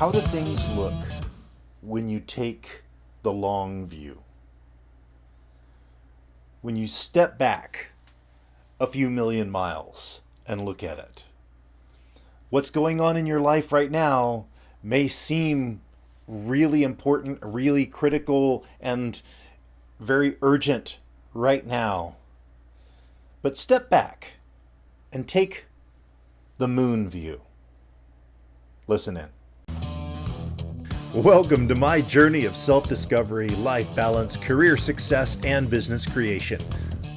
How do things look when you take the long view? When you step back a few million miles and look at it? What's going on in your life right now may seem really important, really critical, and very urgent right now. But step back and take the moon view. Listen in. Welcome to my journey of self-discovery, life balance, career success, and business creation.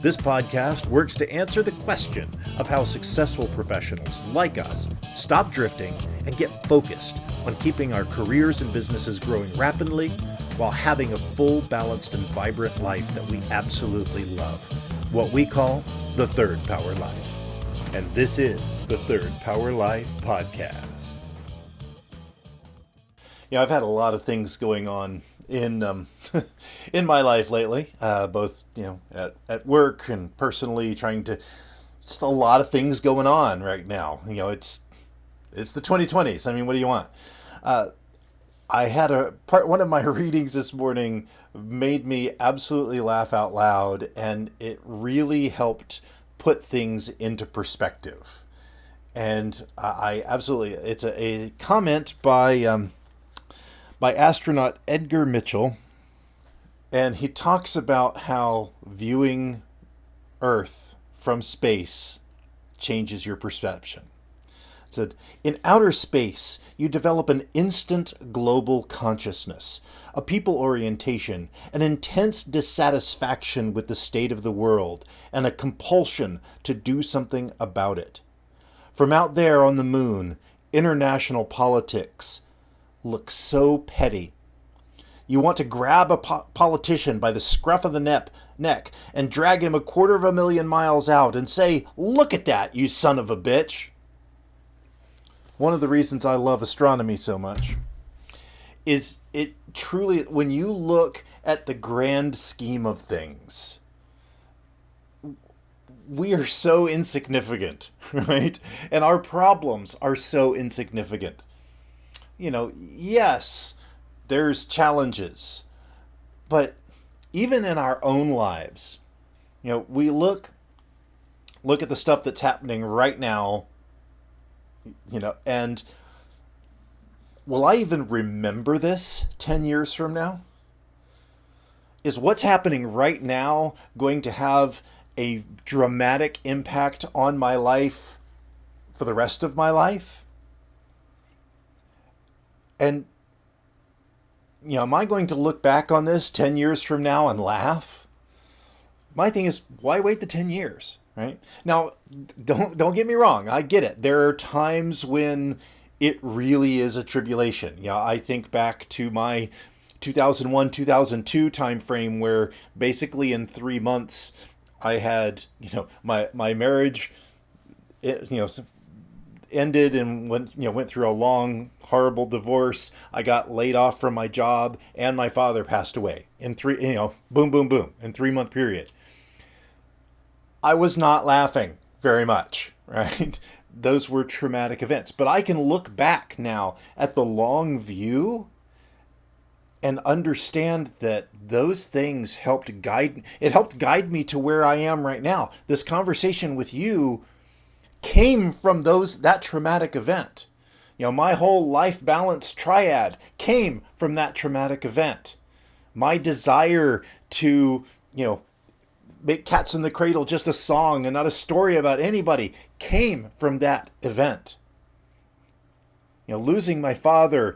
This podcast works to answer the question of how successful professionals like us stop drifting and get focused on keeping our careers and businesses growing rapidly while having a full, balanced, and vibrant life that we absolutely love. What we call the Third Power Life. And this is the Third Power Life Podcast. I've had a lot of things going on in in my life lately, both at work and personally. Just a lot of things going on right now. It's the 2020s. I mean, what do you want? I had one of my readings this morning made me absolutely laugh out loud, and it really helped put things into perspective. And it's a comment by astronaut Edgar Mitchell, and he talks about how viewing Earth from space changes your perception. It said, in outer space, you develop an instant global consciousness, a people orientation, an intense dissatisfaction with the state of the world, and a compulsion to do something about it. From out there on the moon, international politics look so petty. You want to grab a politician by the scruff of the neck and drag him 250,000 miles out and say, "Look at that, you son of a bitch." One of the reasons I love astronomy so much is it truly, when you look at the grand scheme of things, we are so insignificant, right? And our problems are so insignificant. Yes, there's challenges, but even in our own lives, we look at the stuff that's happening right now, and will I even remember this 10 years from now? Is what's happening right now going to have a dramatic impact on my life for the rest of my life? And, am I going to look back on this 10 years from now and laugh? My thing is, why wait the 10 years, right? Now, don't get me wrong. I get it. There are times when it really is a tribulation. I think back to my 2001, 2002 time frame where basically in 3 months I had, my marriage, ended and went through a long, horrible divorce. I got laid off from my job, and my father passed away in boom, boom, boom, in 3-month period. I was not laughing very much, right? Those were traumatic events. But I can look back now at the long view and understand that those things helped guide me to where I am right now. This conversation with you came from that traumatic event. My whole life balance triad came from that traumatic event. My desire to, make Cats in the Cradle just a song and not a story about anybody came from that event. Losing my father,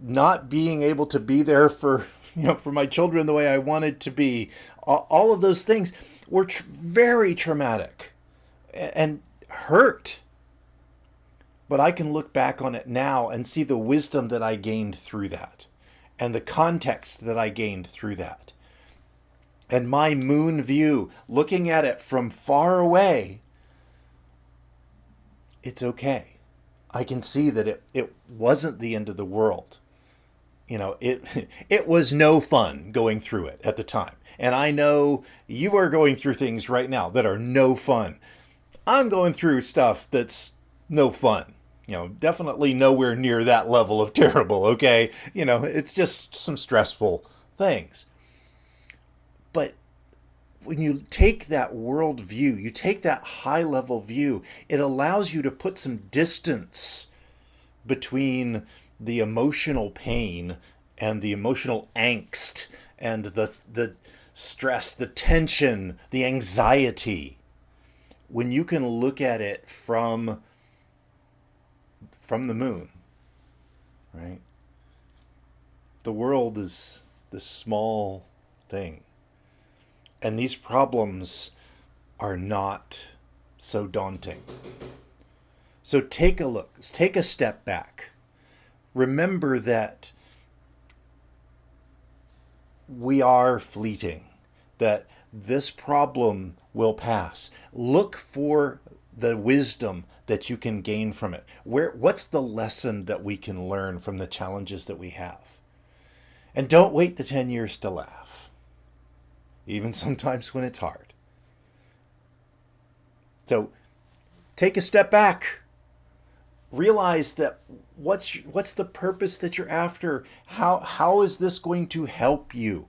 not being able to be there for my children the way I wanted to be, all of those things were very traumatic and hurt. But I can look back on it now and see the wisdom that I gained through that and the context that I gained through that. And my moon view, looking at it from far away, it's okay. I can see that it wasn't the end of the world. It was no fun going through it at the time. And I know you are going through things right now that are no fun. I'm going through stuff that's no fun. Definitely nowhere near that level of terrible, okay? It's just some stressful things. But when you take that world view, you take that high level view, it allows you to put some distance between the emotional pain and the emotional angst and the stress, the tension, the anxiety. When you can look at it from the moon, right? The world is this small thing. And these problems are not so daunting. So take a look, take a step back. Remember that we are fleeting, that this problem will pass. Look for the wisdom that you can gain from it. What's the lesson that we can learn from the challenges that we have? And don't wait the 10 years to laugh, even sometimes when it's hard. So take a step back. Realize that what's the purpose that you're after? How is this going to help you?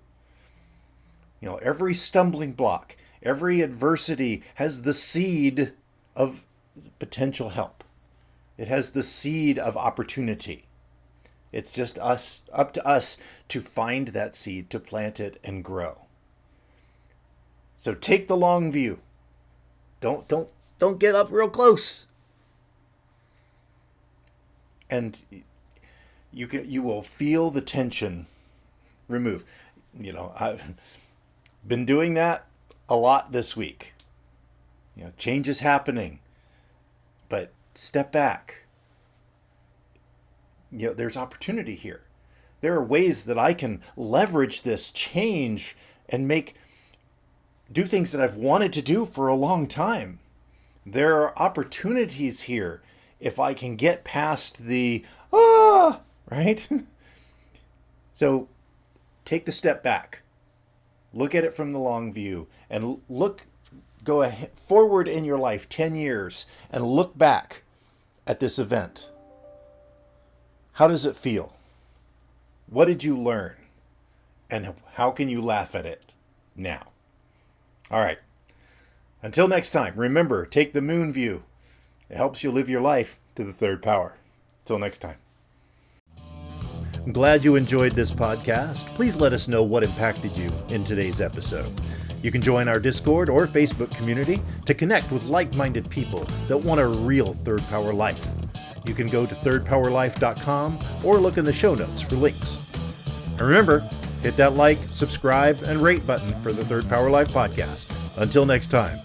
Every stumbling block, every adversity has the seed of potential help. It has the seed of opportunity. It's just up to us to find that seed, to plant it and grow. So take the long view. Don't get up real close. And you will feel the tension remove. I've been doing that a lot this week. Change is happening, but step back. There's opportunity here. There are ways that I can leverage this change and do things that I've wanted to do for a long time. There are opportunities here if I can get past the right? So take the step back. Look at it from the long view and go ahead, forward in your life 10 years and look back at this event. How does it feel? What did you learn? And how can you laugh at it now? All right. Until next time, remember, take the moon view. It helps you live your life to the third power. Till next time. I'm glad you enjoyed this podcast. Please let us know what impacted you in today's episode. You can join our Discord or Facebook community to connect with like-minded people that want a real third power life. You can go to thirdpowerlife.com or look in the show notes for links. And remember, hit that like, subscribe, and rate button for the Third Power Life podcast. Until next time.